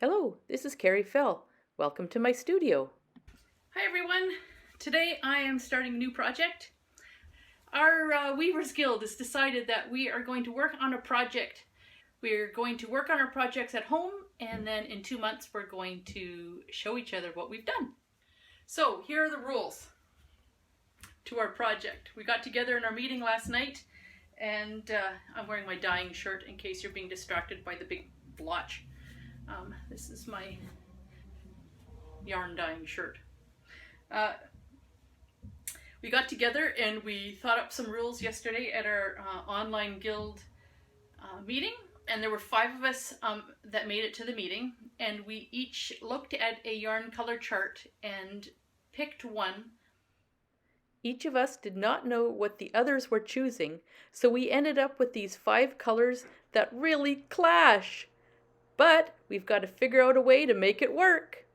Hello, this is Kari Fell. Welcome to my studio. Hi everyone! Today I am starting a new project. Our Weavers Guild has decided that we are going to work on a project. We're going to work on our projects at home, and then in 2 months we're going to show each other what we've done. So here are the rules to our project. We got together in our meeting last night, and I'm wearing my dyeing shirt in case you're being distracted by the big blotch. This is my yarn dyeing shirt. We got together and we thought up some rules yesterday at our online guild meeting, and there were 5 of us that made it to the meeting, and we each looked at a yarn color chart and picked one. Each of us did not know what the others were choosing, so we ended up with these 5 colors that really clash. But we've got to figure out a way to make it work.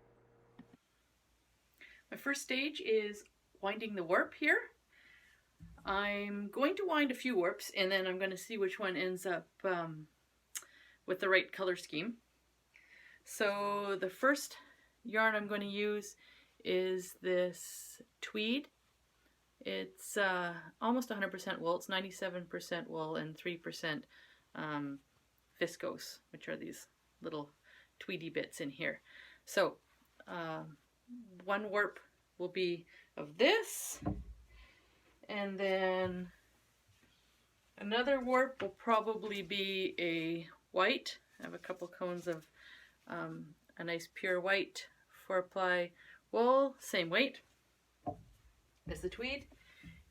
My first stage is winding the warp here. I'm going to wind a few warps, and then I'm going to see which one ends up with the right color scheme. So the first yarn I'm going to use is this tweed. It's almost 100% wool. It's 97% wool and 3% viscose, which are these little tweedy bits in here. So one warp will be of this, and then another warp will probably be a white. I have a couple cones of a nice pure white 4-ply wool, same weight as the tweed,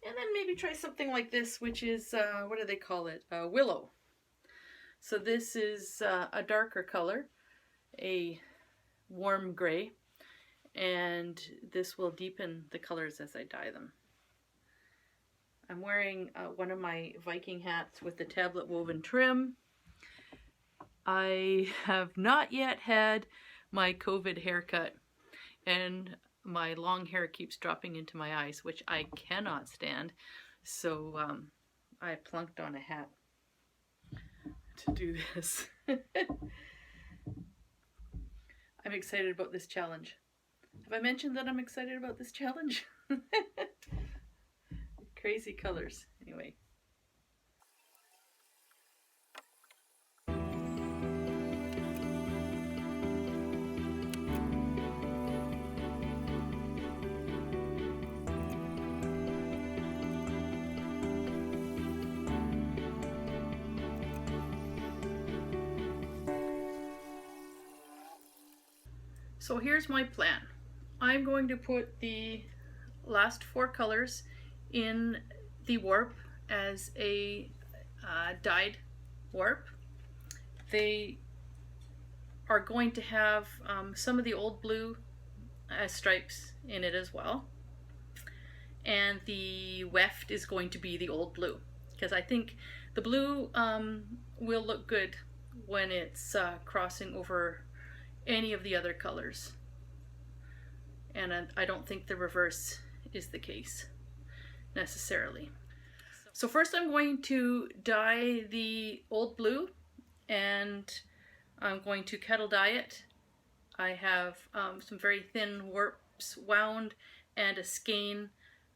and then maybe try something like this, which is what do they call it? Willow. So this is a darker color, a warm gray, and this will deepen the colors as I dye them. I'm wearing one of my Viking hats with the tablet woven trim. I have not yet had my COVID haircut, and my long hair keeps dropping into my eyes, which I cannot stand, so I plunked on a hat to do this. I'm excited about this challenge. Have I mentioned that I'm excited about this challenge? Crazy colors. Anyway. So here's my plan. I'm going to put the last 4 colors in the warp as a dyed warp. They are going to have some of the old blue as stripes in it as well. And the weft is going to be the old blue, because I think the blue will look good when it's crossing over any of the other colors, and I don't think the reverse is the case necessarily. So first I'm going to dye the old blue, and I'm going to kettle dye it. I have some very thin warps wound and a skein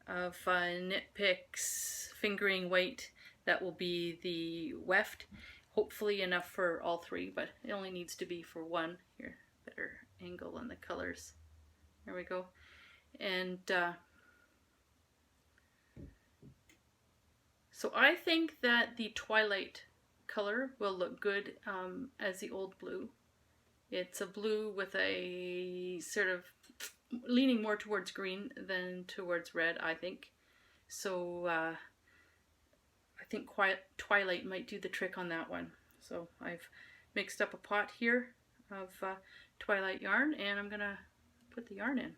of knit picks fingering weight that will be the weft. Hopefully enough for all 3, but it only needs to be for one. Here, better angle on the colors. There we go. And so I think that the twilight color will look good as the old blue. It's a blue with a sort of leaning more towards green than towards red, I think. So I think twilight might do the trick on that one. So I've mixed up a pot here of twilight yarn, and I'm gonna put the yarn in.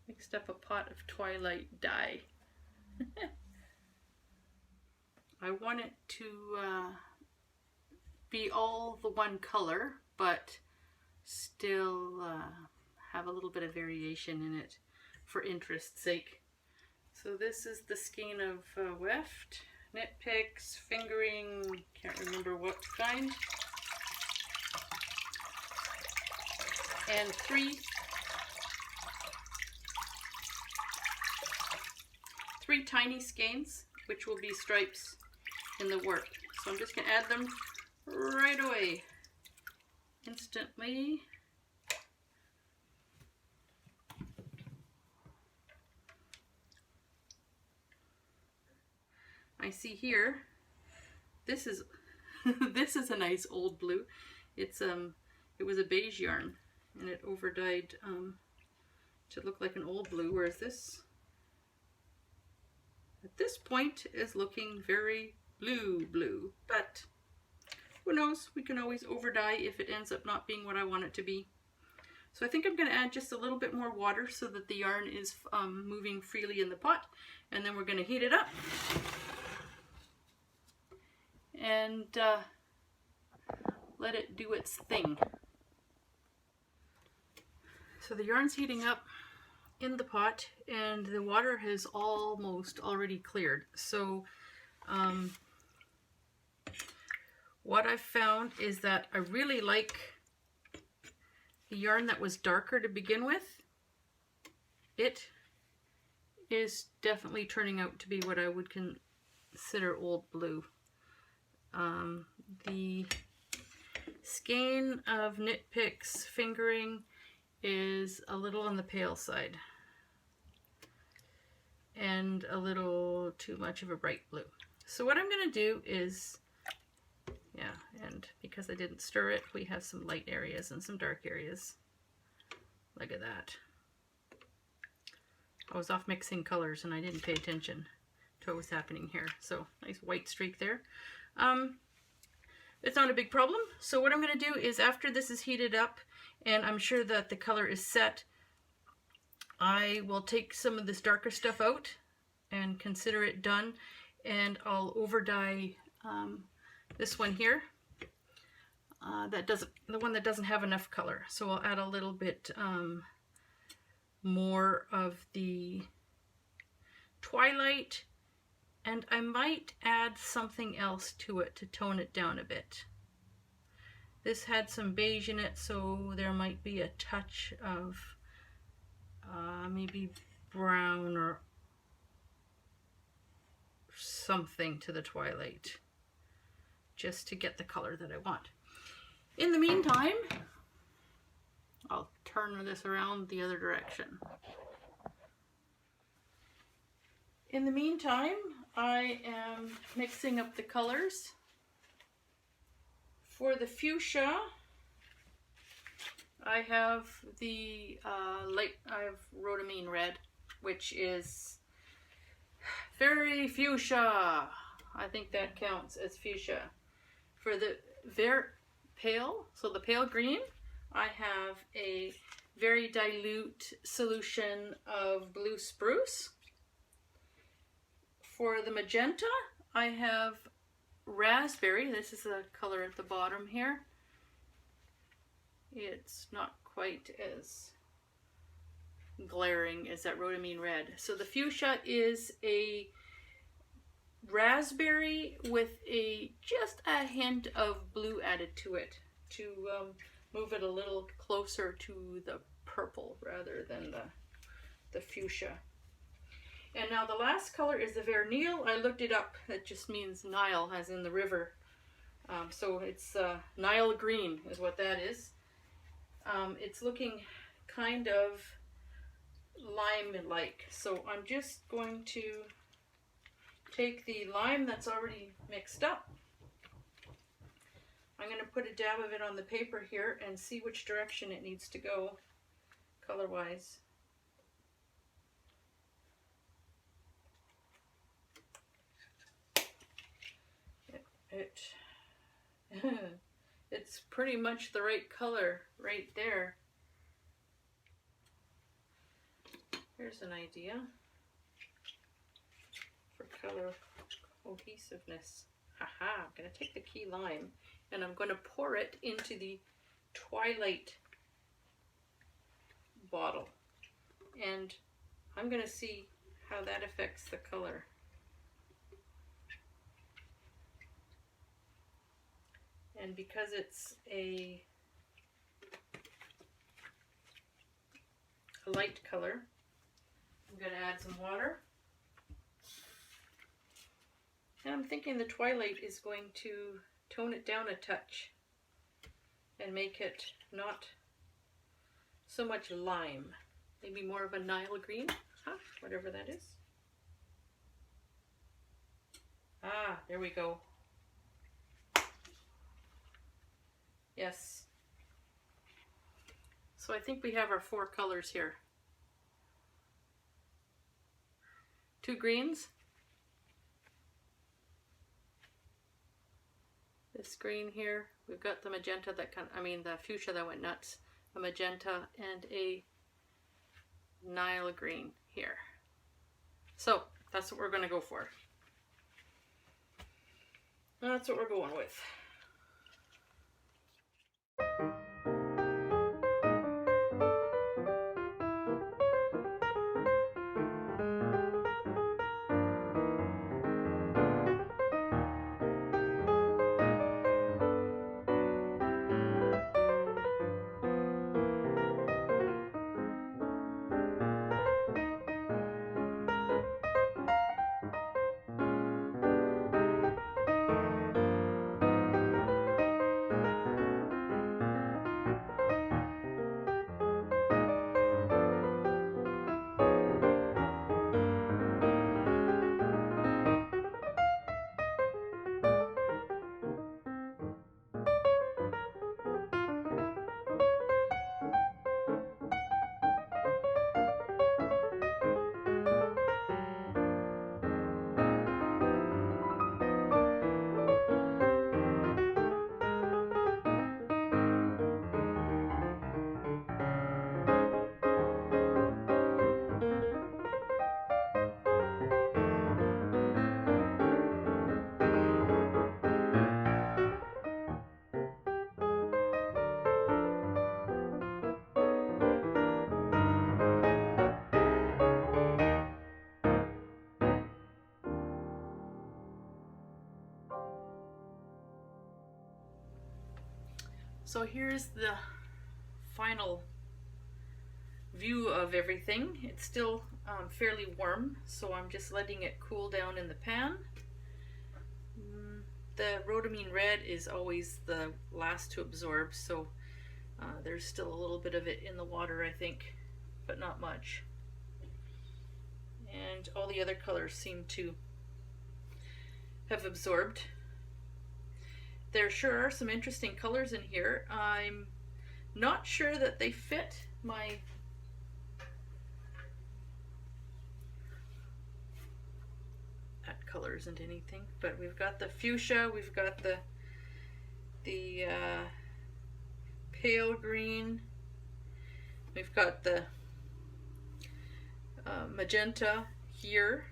Mixed up a pot of twilight dye. I want it to be all the one color, but still have a little bit of variation in it for interest's sake. So this is the skein of weft, knit picks, fingering, can't remember what kind. and three tiny skeins, which will be stripes in the warp. So I'm just going to add them right away, instantly. I see here, this is this is a nice old blue. It's it was a beige yarn and it overdyed to look like an old blue, whereas this at this point is looking very blue, but who knows, we can always overdye if it ends up not being what I want it to be. So I think I'm going to add just a little bit more water so that the yarn is moving freely in the pot, and then we're going to heat it up and let it do its thing. So the yarn's heating up in the pot and the water has almost already cleared. So what I've found is that I really like the yarn that was darker to begin with. It is definitely turning out to be what I would consider old blue. The skein of Knit Picks fingering is a little on the pale side and a little too much of a bright blue. So what I'm going to do is, and because I didn't stir it, we have some light areas and some dark areas. Look at that. I was off mixing colors and I didn't pay attention to what was happening here. So nice white streak there. It's not a big problem. So what I'm going to do is, after this is heated up and I'm sure that the color is set, I will take some of this darker stuff out and consider it done, and I'll over dye this one here. The one that doesn't have enough color. So I'll add a little bit more of the twilight, and I might add something else to it to tone it down a bit. This had some beige in it, so there might be a touch of maybe brown or something to the twilight, just to get the color that I want. In the meantime, I'll turn this around the other direction. In the meantime, I am mixing up the colors. For the fuchsia, I have the I have rhodamine red, which is very fuchsia. I think that counts as fuchsia. For the pale, so the pale green, I have a very dilute solution of blue spruce. For the magenta, I have raspberry. This is the color at the bottom here. It's not quite as glaring as that rhodamine red. So the fuchsia is a raspberry with just a hint of blue added to it to move it a little closer to the purple rather than the fuchsia. And now the last color is the vernil. I looked it up. It just means Nile, as in the river. So it's Nile green is what that is. It's looking kind of lime-like. So I'm just going to take the lime that's already mixed up. I'm going to put a dab of it on the paper here and see which direction it needs to go color-wise. It's pretty much the right color right there. Here's an idea for color cohesiveness. Haha, I'm going to take the key lime and I'm going to pour it into the twilight bottle, and I'm going to see how that affects the color. And because it's a a light color. I'm going to add some water. And I'm thinking the twilight is going to tone it down a touch and make it not so much lime. Maybe more of a Nile green, whatever that is. Ah, there we go. Yes. So I think we have our 4 colors here. 2 greens. This green here. We've got the magenta that the fuchsia that went nuts. A magenta and a Nile green here. So that's what we're going to go for. That's what we're going with. So here's the final view of everything. It's still fairly warm, so I'm just letting it cool down in the pan. The rhodamine red is always the last to absorb, so there's still a little bit of it in the water, I think, but not much. And all the other colors seem to have absorbed. There sure are some interesting colors in here. I'm not sure that they fit my that color isn't anything, but we've got the fuchsia, we've got the pale green, we've got the magenta here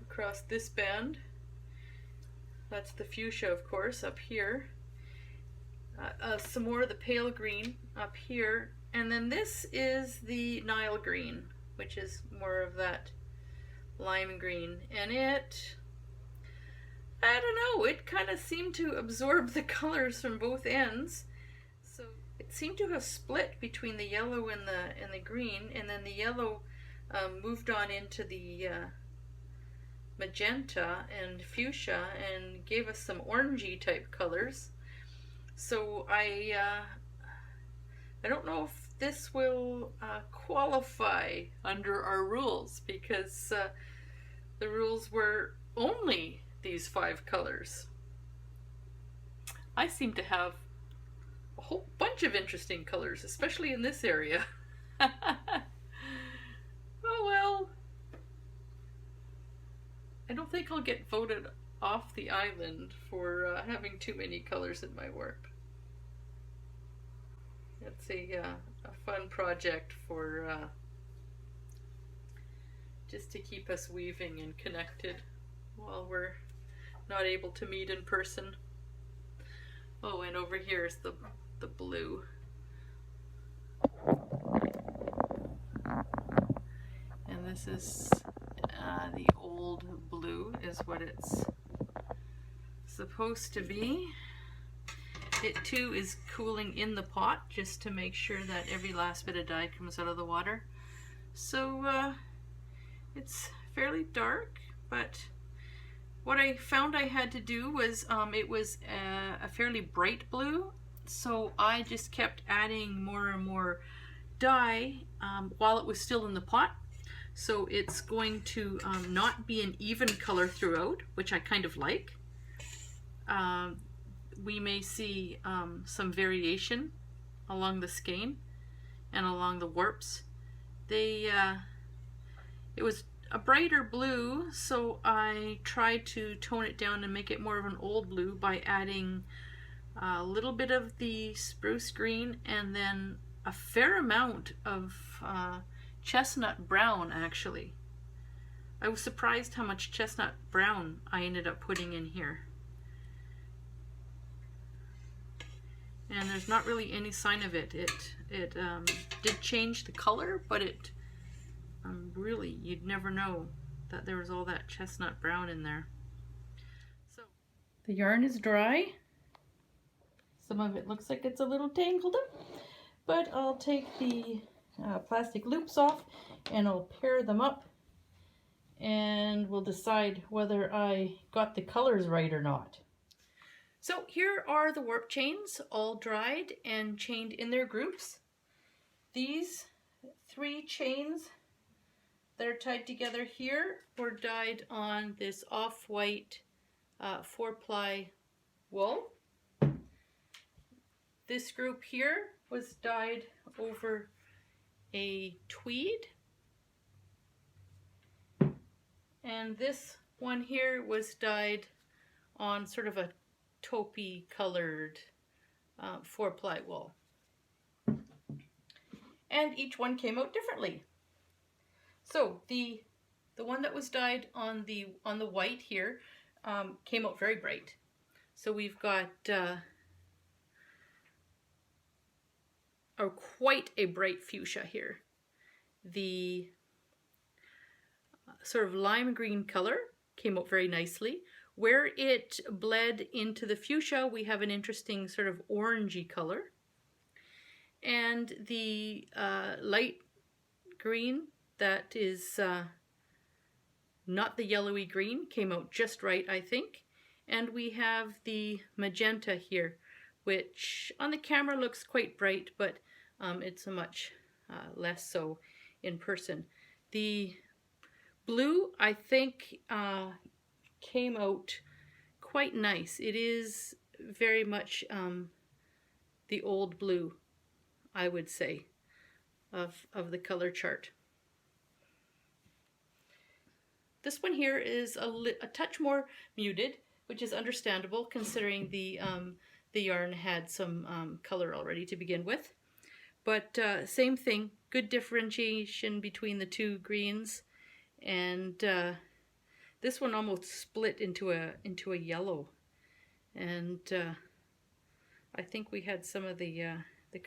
across this band. That's the fuchsia, of course, up here. Some more of the pale green up here. And then this is the Nile green, which is more of that lime green. And it, I don't know, it kind of seemed to absorb the colors from both ends. So it seemed to have split between the yellow and the green, and then the yellow moved on into the magenta and fuchsia and gave us some orangey type colors. So I don't know if this will qualify under our rules, because the rules were only these 5 colors. I seem to have a whole bunch of interesting colors, especially in this area. Oh well. I don't think I'll get voted off the island for having too many colors in my work. It's a fun project for just to keep us weaving and connected while we're not able to meet in person. Oh, and over here is the blue. And this is the old blue is what it's supposed to be. It too is cooling in the pot just to make sure that every last bit of dye comes out of the water. So it's fairly dark, but what I found I had to do was, it was a fairly bright blue, so I just kept adding more and more dye while it was still in the pot. So it's going to not be an even color throughout, which I kind of like. We may see some variation along the skein and along the warps. It was a brighter blue, so I tried to tone it down and make it more of an old blue by adding a little bit of the spruce green and then a fair amount of chestnut brown, actually. I was surprised how much chestnut brown I ended up putting in here. And there's not really any sign of it. It did change the color, but it really, you'd never know that there was all that chestnut brown in there. So the yarn is dry. Some of it looks like it's a little tangled up, but I'll take the plastic loops off and I'll pair them up and we'll decide whether I got the colors right or not. So here are the warp chains, all dried and chained in their groups. These 3 chains that are tied together here were dyed on this off-white 4-ply wool. This group here was dyed over a tweed. And this one here was dyed on sort of a taupey colored 4-ply wool. And each one came out differently. So the one that was dyed on the white here came out very bright. So we've got quite a bright fuchsia here. The sort of lime green color came out very nicely. Where it bled into the fuchsia, we have an interesting sort of orangey color. And the light green, that is not the yellowy green, came out just right, I think. And we have the magenta here, which on the camera looks quite bright, but it's a much less so in person. The blue, I think, came out quite nice. It is very much the old blue, I would say, of the color chart. This one here is a touch more muted, which is understandable considering the yarn had some color already to begin with. But same thing, good differentiation between the 2 greens, and this one almost split into a yellow, and I think we had some of the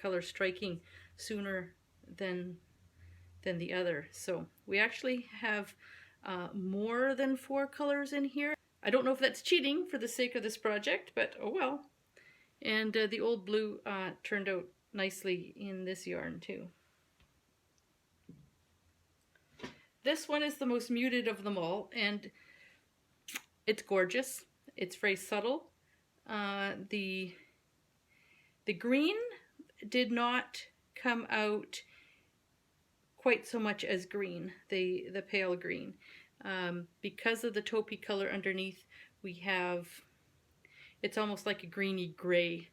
color striking sooner than the other. So we actually have more than 4 colors in here. I don't know if that's cheating for the sake of this project, but oh well. And the old blue turned out nicely in this yarn too. This one is the most muted of them all, and it's gorgeous. It's very subtle. The green did not come out quite so much as green, the pale green. Because of the taupey color underneath, we have, it's almost like a greeny gray.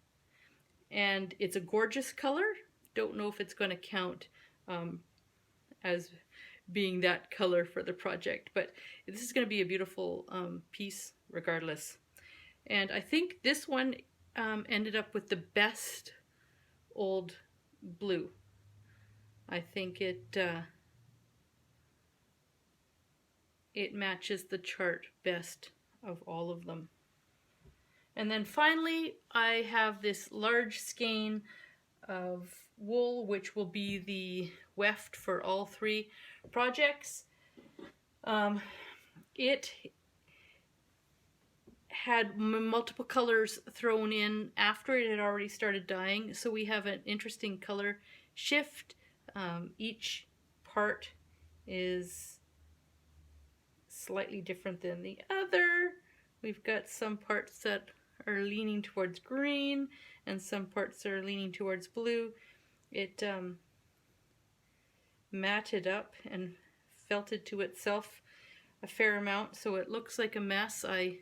And it's a gorgeous color. Don't know if it's going to count as being that color for the project, but this is going to be a beautiful piece regardless. And I think this one ended up with the best old blue. I think it matches the chart best of all of them. And then finally, I have this large skein of wool, which will be the weft for all 3 projects. It had multiple colors thrown in after it had already started dyeing, so we have an interesting color shift. Each part is slightly different than the other. We've got some parts that are leaning towards green and some parts that are leaning towards blue. It matted up and felted to itself a fair amount, so it looks like a mess. I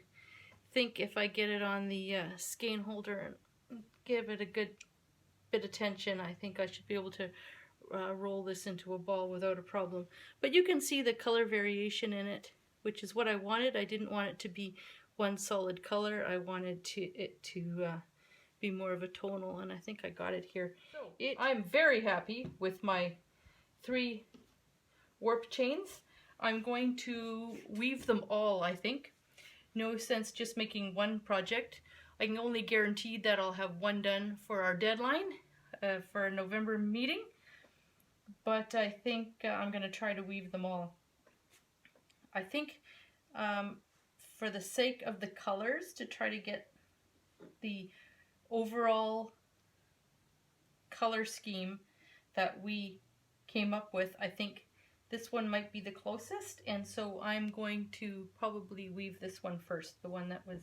think if I get it on the skein holder and give it a good bit of tension, I think I should be able to roll this into a ball without a problem. But you can see the color variation in it, which is what I wanted. I didn't want it to be one solid color. I wanted it to be more of a tonal, and I think I got it here. So I'm very happy with my 3 warp chains. I'm going to weave them all, I think. No sense just making one project. I can only guarantee that I'll have one done for our deadline for our November meeting, but I think I'm going to try to weave them all. I think for the sake of the colors, to try to get the overall color scheme that we came up with, I think this one might be the closest, and so I'm going to probably weave this one first, the one that was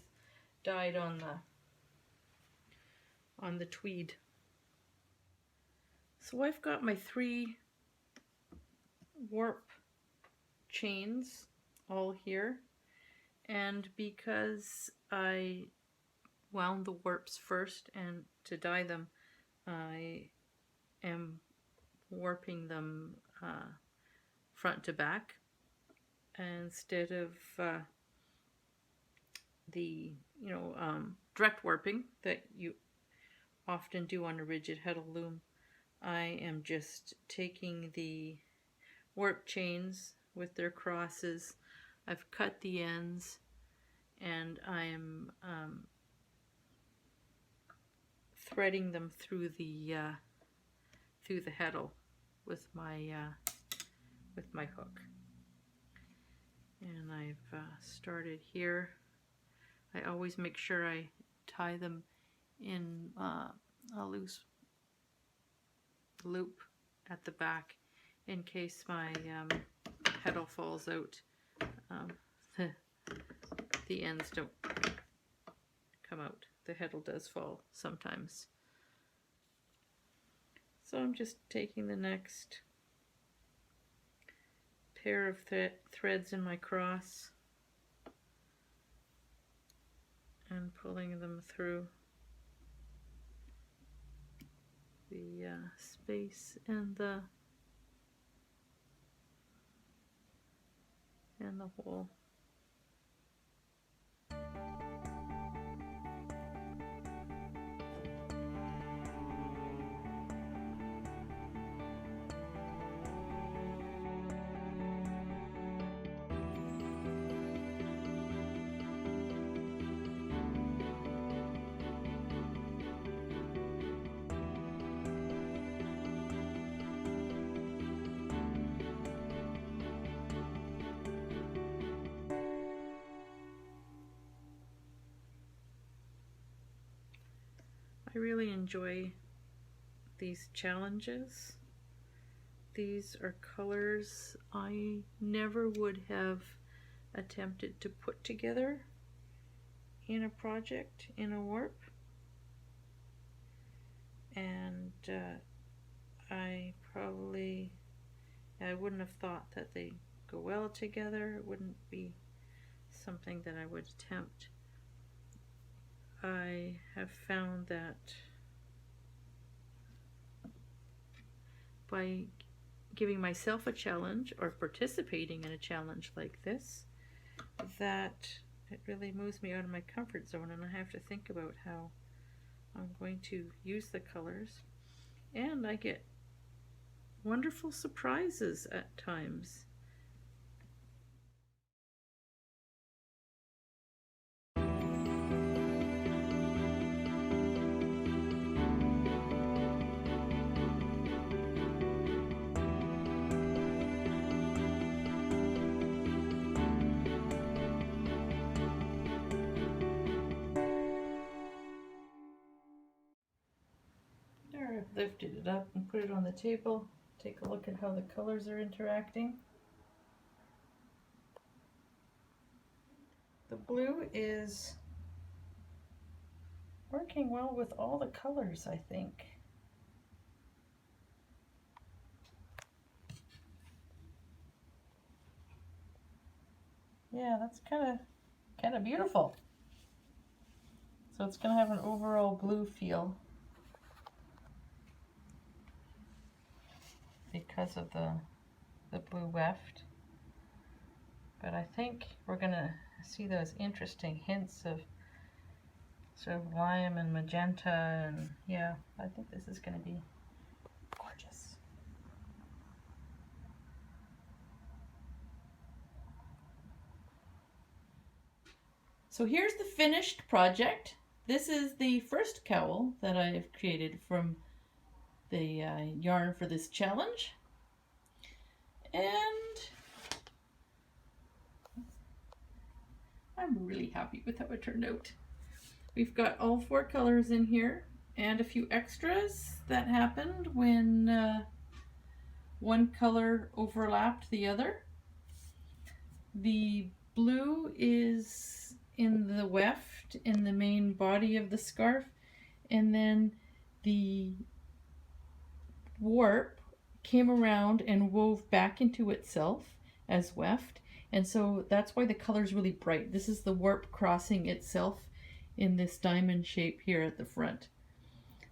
dyed on the tweed. So I've got my 3 warp chains all here, and because I wound the warps first and to dye them, I am warping them front to back instead of the direct warping that you often do on a rigid heddle loom. I am just taking the warp chains with their crosses. I've cut the ends, and I'm threading them through the heddle with my hook. And I've started here. I always make sure I tie them in a loose loop at the back in case my heddle falls out. The ends don't come out. The heddle does fall sometimes. So I'm just taking the next pair of threads in my cross and pulling them through the space and the hole. I really enjoy these challenges. These are colors I never would have attempted to put together in a project, in a warp. And I wouldn't have thought that they go well together. It wouldn't be something that I would attempt. I have found that by giving myself a challenge or participating in a challenge like this, that it really moves me out of my comfort zone, and I have to think about how I'm going to use the colors, and I get wonderful surprises at times. I've lifted it up and put it on the table. Take a look at how the colors are interacting. The blue is working well with all the colors, I think. Yeah, that's kind of beautiful. So it's going to have an overall blue feel because of the blue weft. But I think we're going to see those interesting hints of sort of lime and magenta, and yeah, I think this is going to be gorgeous. So here's the finished project. This is the first cowl that I've created from the yarn for this challenge. And I'm really happy with how it turned out. We've got all 4 colors in here and a few extras that happened when one color overlapped the other. The blue is in the weft in the main body of the scarf, and then the warp came around and wove back into itself as weft, and so that's why the color is really bright. This is the warp crossing itself in this diamond shape here at the front.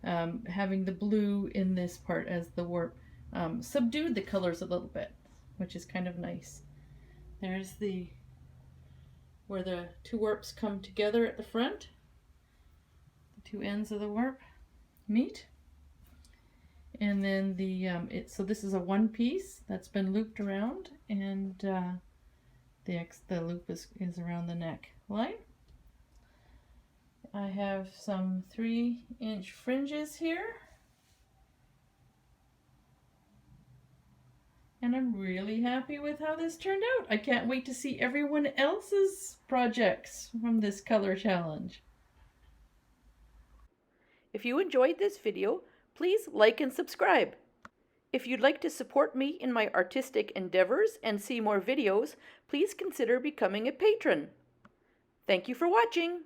Having the blue in this part as the warp subdued the colors a little bit, which is kind of nice. There's where the 2 warps come together at the front. The 2 ends of the warp meet. And then so this is a one piece that's been looped around, and the loop is around the neck line. I have some 3-inch fringes here. And I'm really happy with how this turned out. I can't wait to see everyone else's projects from this color challenge. If you enjoyed this video, please like and subscribe. If you'd like to support me in my artistic endeavors and see more videos, please consider becoming a patron. Thank you for watching.